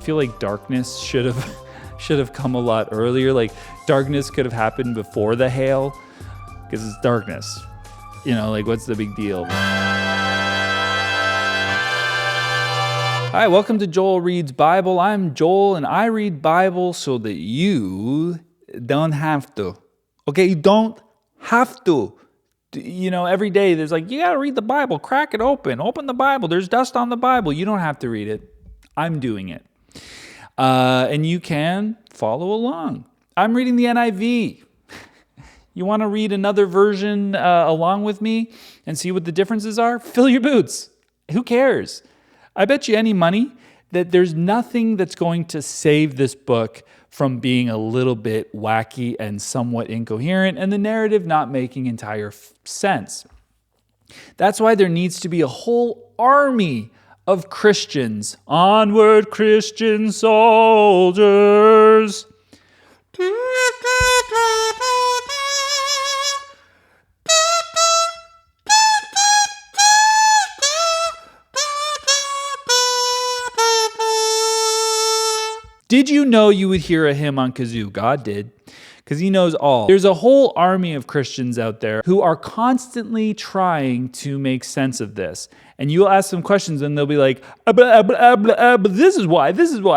feel like darkness should have come a lot earlier. Like darkness could have happened before the hail, because it's darkness. Like what's the big deal? Hi, welcome to Joel Reads Bible. I'm Joel, and I read Bible so that you don't have to. Okay, you don't have to. Every day there's like, you got to read the Bible. Crack it open. Open the Bible. There's dust on the Bible. You don't have to read it. I'm doing it. And you can follow along. I'm reading the NIV. You want to read another version along with me and see what the differences are? Fill your boots. Who cares? I bet you any money that there's nothing that's going to save this book from being a little bit wacky and somewhat incoherent and the narrative not making entire sense. That's why there needs to be a whole army of Christians. Onward, Christian soldiers. Did you know you would hear a hymn on kazoo? God did, because he knows all. There's a whole army of Christians out there who are constantly trying to make sense of this. And you'll ask them questions and they'll be like, this is why.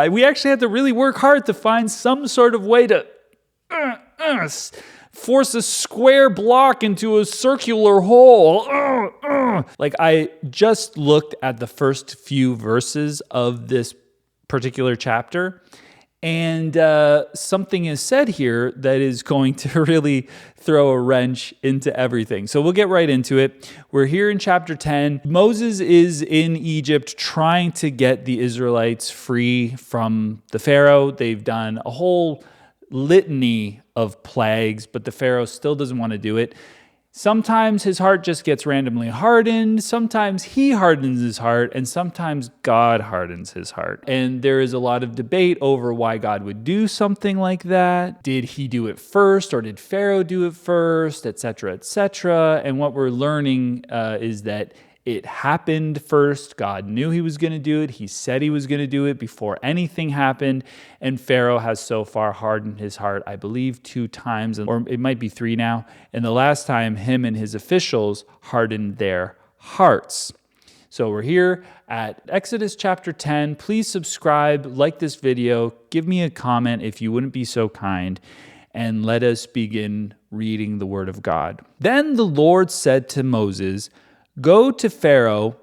We actually have to really work hard to find some sort of way to force a square block into a circular hole. Like I just looked at the first few verses of this particular chapter, and something is said here that is going to really throw a wrench into everything. So we'll get right into it. We're here in chapter 10. Moses is in Egypt trying to get the Israelites free from the Pharaoh. They've done a whole litany of plagues, but the Pharaoh still doesn't want to do it. Sometimes his heart just gets randomly hardened. Sometimes he hardens his heart, and sometimes God hardens his heart. And there is a lot of debate over why God would do something like that. Did he do it first, or did Pharaoh do it first, etc., etc.? And what we're learning is that it happened first. God knew he was going to do it. He said he was going to do it before anything happened. And Pharaoh has so far hardened his heart, I believe, 2 times, or it might be 3 now. And the last time, him and his officials hardened their hearts. So we're here at Exodus chapter 10. Please subscribe, like this video, give me a comment if you wouldn't be so kind, and let us begin reading the word of God. Then the Lord said to Moses, "Go to Pharaoh,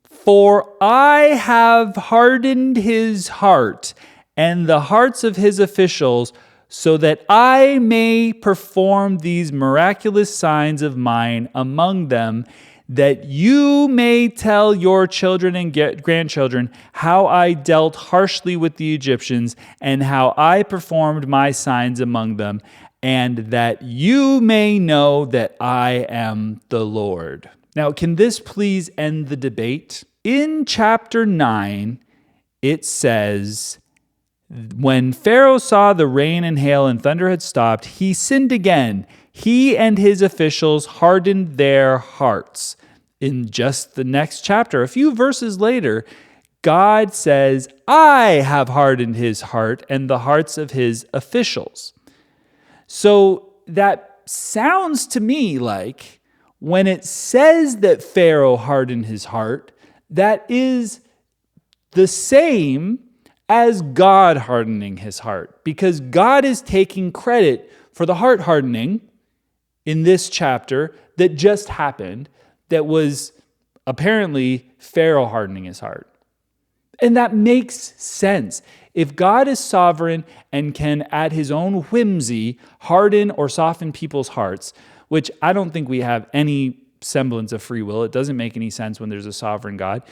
for I have hardened his heart and the hearts of his officials, so that I may perform these miraculous signs of mine among them, that you may tell your children and grandchildren how I dealt harshly with the Egyptians and how I performed my signs among them, and that you may know that I am the Lord." Now, can this please end the debate? In chapter 9, it says, when Pharaoh saw the rain and hail and thunder had stopped, he sinned again. He and his officials hardened their hearts. In just the next chapter, a few verses later, God says, I have hardened his heart and the hearts of his officials. So that sounds to me like when it says that Pharaoh hardened his heart, that is the same as God hardening his heart, because God is taking credit for the heart hardening in this chapter that just happened, that was apparently Pharaoh hardening his heart. And that makes sense. If God is sovereign and can, at his own whimsy, harden or soften people's hearts, which I don't think we have any semblance of free will. It doesn't make any sense when there's a sovereign God.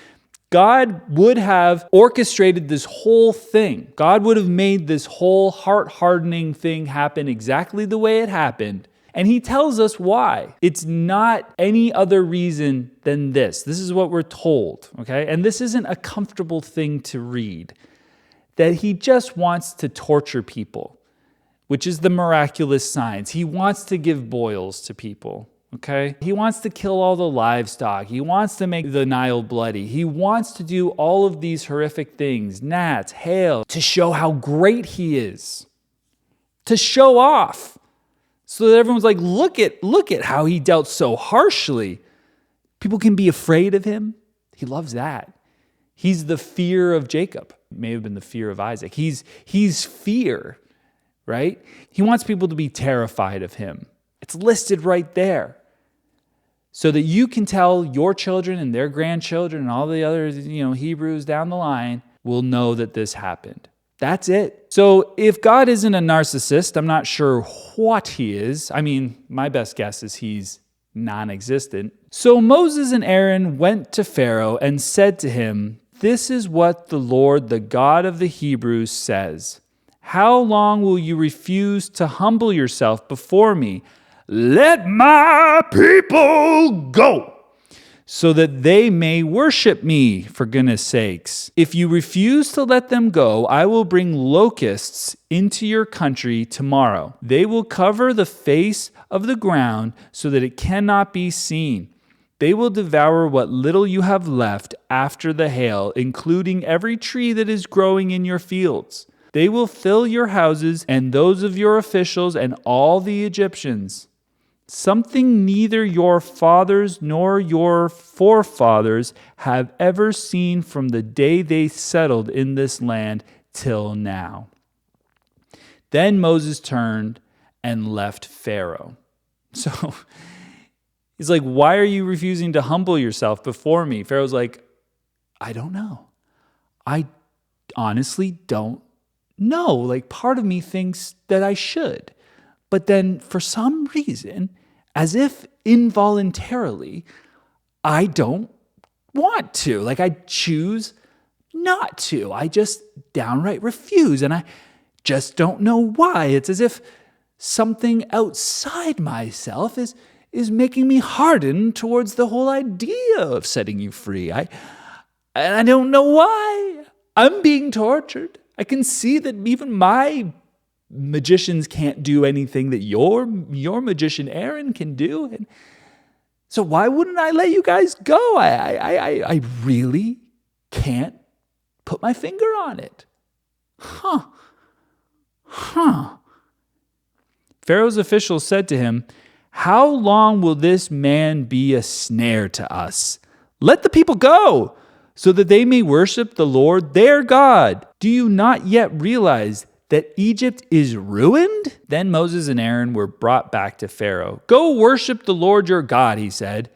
God would have orchestrated this whole thing. God would have made this whole heart-hardening thing happen exactly the way it happened. And he tells us why. It's not any other reason than this. This is what we're told, okay? And this isn't a comfortable thing to read. That he just wants to torture people, which is the miraculous signs. He wants to give boils to people, Okay? He wants to kill all the livestock. He wants to make the Nile bloody. He wants to do all of these horrific things, gnats, hail, to show how great he is, to show off, so that everyone's like, look at how he dealt so harshly. People can be afraid of him. He loves that. He's the fear of Jacob. It may have been the fear of Isaac. He's fear, right? He wants people to be terrified of him. It's listed right there. So that you can tell your children and their grandchildren and all the other, Hebrews down the line will know that this happened. That's it. So if God isn't a narcissist, I'm not sure what he is. I mean, my best guess is he's non-existent. So Moses and Aaron went to Pharaoh and said to him, "This is what the Lord, the God of the Hebrews, says. How long will you refuse to humble yourself before me? Let my people go, so that they may worship me, for goodness sakes. If you refuse to let them go, I will bring locusts into your country tomorrow. They will cover the face of the ground so that it cannot be seen. They will devour what little you have left after the hail, including every tree that is growing in your fields. They will fill your houses and those of your officials and all the Egyptians. Something neither your fathers nor your forefathers have ever seen from the day they settled in this land till now." Then Moses turned and left Pharaoh. So he's like, "Why are you refusing to humble yourself before me?" Pharaoh's like, "I don't know. I honestly don't know. Like, part of me thinks that I should. But then for some reason, as if involuntarily, I don't want to. Like, I choose not to. I just downright refuse. And I just don't know why. It's as if something outside myself is making me harden towards the whole idea of setting you free. And I don't know why. I'm being tortured. I can see that even my magicians can't do anything that your magician Aaron can do. And so why wouldn't I let you guys go? I really can't put my finger on it. Pharaoh's officials said to him, "How long will this man be a snare to us? Let the people go, so that they may worship the Lord their God. Do you not yet realize that Egypt is ruined?" Then Moses and Aaron were brought back to Pharaoh. "Go worship the Lord your God," he said.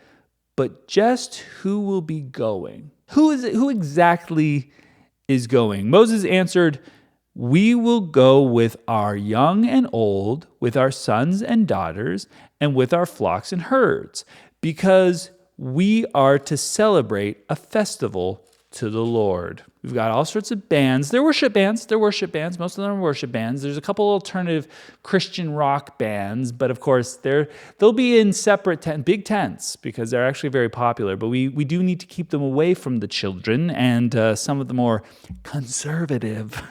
"But just who will be going?" Who exactly is going? Moses answered, "We will go with our young and old, with our sons and daughters, and with our flocks and herds, because we are to celebrate a festival to the Lord." We've got all sorts of bands. They're worship bands. Most of them are worship bands. There's a couple alternative Christian rock bands, but of course they'll be in separate big tents because they're actually very popular. But we do need to keep them away from the children and some of the more conservative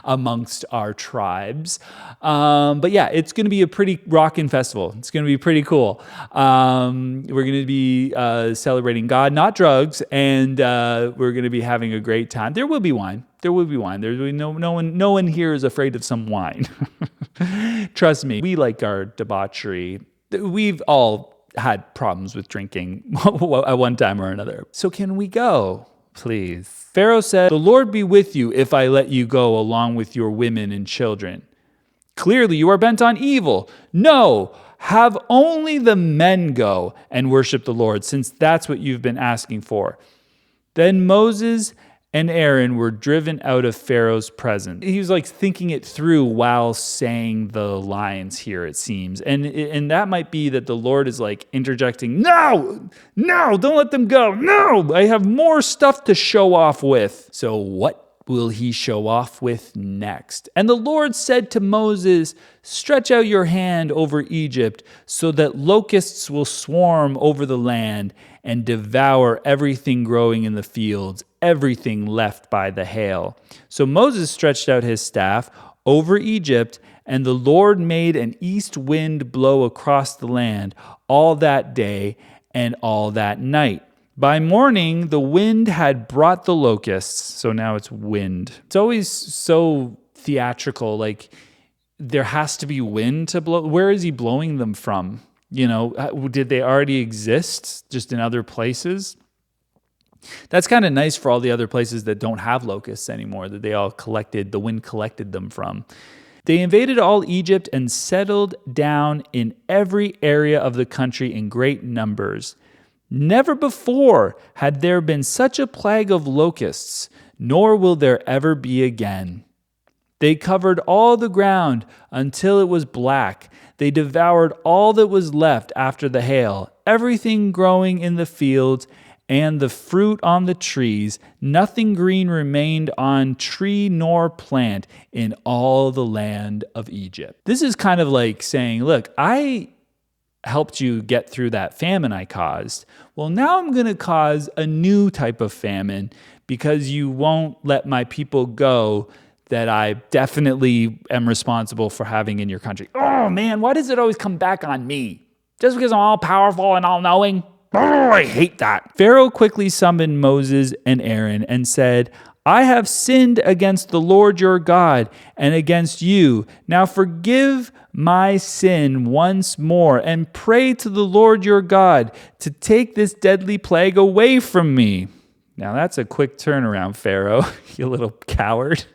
amongst our tribes. But yeah, it's going to be a pretty rockin' festival. It's going to be pretty cool. We're going to be celebrating God, not drugs, and we're going to be having a great time. There will be wine. There will be no one here is afraid of some wine. Trust me, we like our debauchery. We've all had problems with drinking at one time or another. So can we go, please? Pharaoh said, "The Lord be with you if I let you go along with your women and children. Clearly you are bent on evil. No, have only the men go and worship the Lord, since that's what you've been asking for." Then Moses and Aaron were driven out of Pharaoh's presence. He was like thinking it through while saying the lines here, it seems. And that might be that the Lord is like interjecting, no, don't let them go. No, I have more stuff to show off with. So what will he show off with next? And the Lord said to Moses, "Stretch out your hand over Egypt so that locusts will swarm over the land and devour everything growing in the fields, everything left by the hail." So Moses stretched out his staff over Egypt, And the Lord made an east wind blow across the land all that day and all that night. By morning, the wind had brought the locusts. So now it's wind. It's always so theatrical. Like, there has to be wind to blow. Where is he blowing them from? You know, did they already exist just in other places? That's kind of nice for all the other places that don't have locusts anymore, that they all collected, the wind collected them from. They invaded all Egypt and settled down in every area of the country in great numbers. Never before had there been such a plague of locusts, nor will there ever be again. They covered all the ground until it was black. They devoured all that was left after the hail, everything growing in the fields and the fruit on the trees. Nothing green remained on tree nor plant in all the land of Egypt. This is kind of like saying, look, I helped you get through that famine I caused. Well, now I'm going to cause a new type of famine because you won't let my people go that I definitely am responsible for having in your country. Oh man, why does it always come back on me? Just because I'm all powerful and all knowing? Oh, I hate that. Pharaoh quickly summoned Moses and Aaron and said, I have sinned against the Lord your God and against you. Now forgive my sin once more and pray to the Lord your God to take this deadly plague away from me. Now that's a quick turnaround, Pharaoh, you little coward.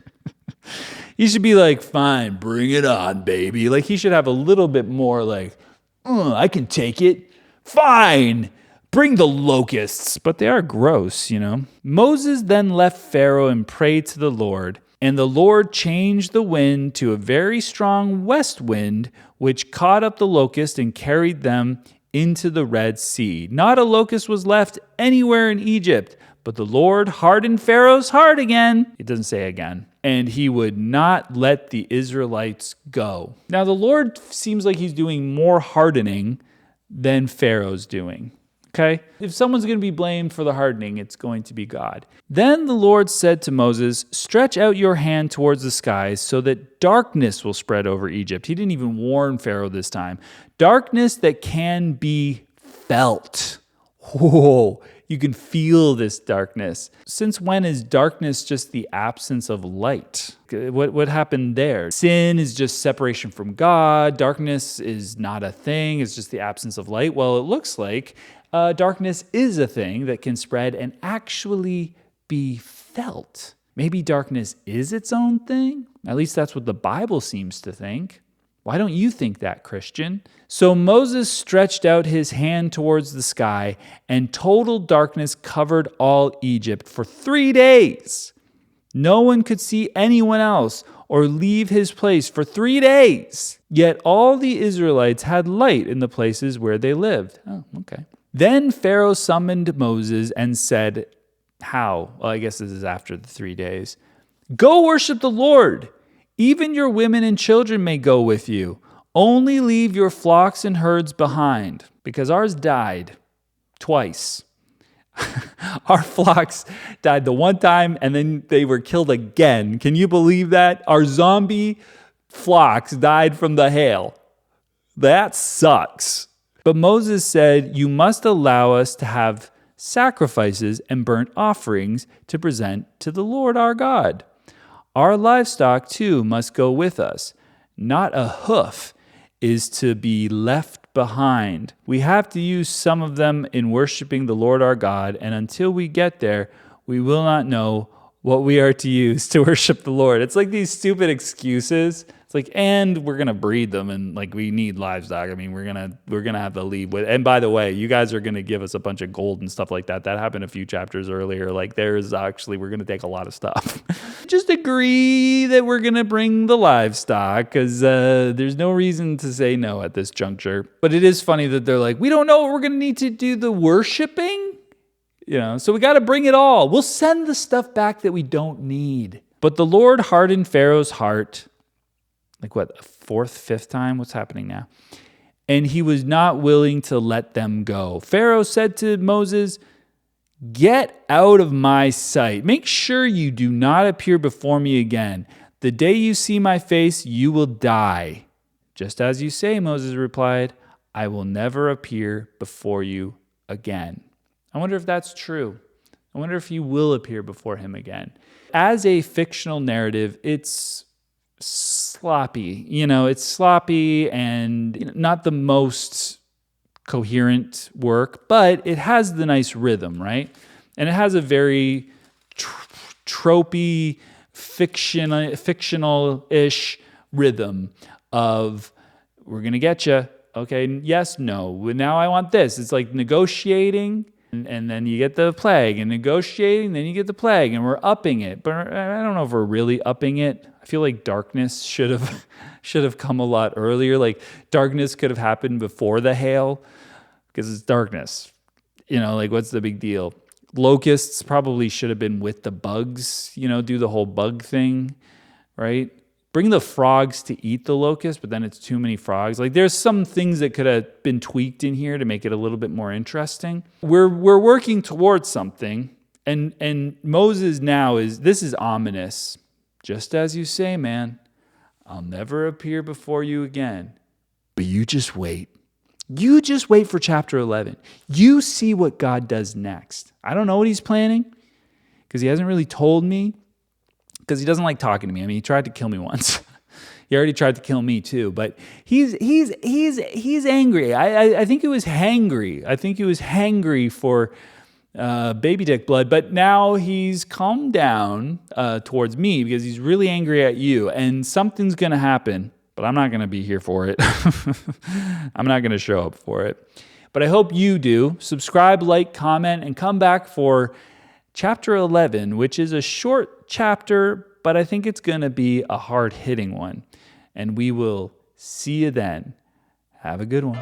He should be like, fine, bring it on, baby. Like, he should have a little bit more like, I can take it. Fine, bring the locusts. But they are gross, you know. Moses then left Pharaoh and prayed to the Lord. And the Lord changed the wind to a very strong west wind, which caught up the locust and carried them into the Red Sea. Not a locust was left anywhere in Egypt, but the Lord hardened Pharaoh's heart again. It doesn't say again. And he would not let the Israelites go. Now, the Lord seems like he's doing more hardening than Pharaoh's doing. Okay? If someone's going to be blamed for the hardening, it's going to be God. Then the Lord said to Moses, stretch out your hand towards the skies so that darkness will spread over Egypt. He didn't even warn Pharaoh this time. Darkness that can be felt. Whoa, you can feel this darkness. Since when is darkness just the absence of light? What happened there? Sin is just separation from God. Darkness is not a thing. It's just the absence of light. Well, it looks like darkness is a thing that can spread and actually be felt. Maybe darkness is its own thing? At least that's what the Bible seems to think. Why don't you think that, Christian? So Moses stretched out his hand towards the sky, and total darkness covered all Egypt for 3 days. No one could see anyone else or leave his place for 3 days. Yet all the Israelites had light in the places where they lived. Oh, okay. Then Pharaoh summoned Moses and said, how? Well, I guess this is after the 3 days. Go worship the Lord. Even your women and children may go with you. Only leave your flocks and herds behind, because ours died twice. Our flocks died the one time, and then they were killed again. Can you believe that? Our zombie flocks died from the hail. That sucks. But Moses said, you must allow us to have sacrifices and burnt offerings to present to the Lord our God. Our livestock, too, must go with us. Not a hoof is to be left behind. We have to use some of them in worshiping the Lord our God, and until we get there, we will not know what we are to use to worship the Lord. It's like these stupid excuses. It's like, and we're gonna breed them, and like we need livestock. I mean, we're gonna have to leave with. And by the way, you guys are gonna give us a bunch of gold and stuff like that. That happened a few chapters earlier. Like we're gonna take a lot of stuff. Just agree that we're gonna bring the livestock because there's no reason to say no at this juncture. But it is funny that they're like, we don't know what we're gonna need to do the worshiping. You know, so we got to bring it all. We'll send the stuff back that we don't need. But the Lord hardened Pharaoh's heart. Like what, a fourth, fifth time? What's happening now? And he was not willing to let them go. Pharaoh said to Moses, get out of my sight. Make sure you do not appear before me again. The day you see my face, you will die. Just as you say, Moses replied, I will never appear before you again. I wonder if that's true. I wonder if you will appear before him again. As a fictional narrative, it's sloppy. It's sloppy and not the most coherent work, but it has the nice rhythm, right? And it has a very tropey, fictional-ish rhythm of, we're going to get you. Okay, yes, no. Now I want this. It's like negotiating, and then you get the plague, and negotiating, then you get the plague, and we're upping it. But I don't know if we're really upping it. I feel like darkness should have come a lot earlier. Like darkness could have happened before the hail, because it's darkness. Like what's the big deal? Locusts probably should have been with the bugs. Do the whole bug thing, right? Bring the frogs to eat the locust, but then it's too many frogs. Like there's some things that could have been tweaked in here to make it a little bit more interesting. We're working towards something, and Moses now this is ominous. Just as you say, man, I'll never appear before you again. But you just wait. You just wait for chapter 11. You see what God does next. I don't know what he's planning because he hasn't really told me. Because he doesn't like talking to me. I mean, he tried to kill me once. He already tried to kill me too. But he's angry. I think he was hangry. I think he was hangry for baby dick blood. But now he's calmed down towards me because he's really angry at you. And something's going to happen. But I'm not going to be here for it. I'm not going to show up for it. But I hope you do. Subscribe, like, comment, and come back for Chapter 11, which is a short chapter, but I think it's going to be a hard-hitting one. And we will see you then. Have a good one.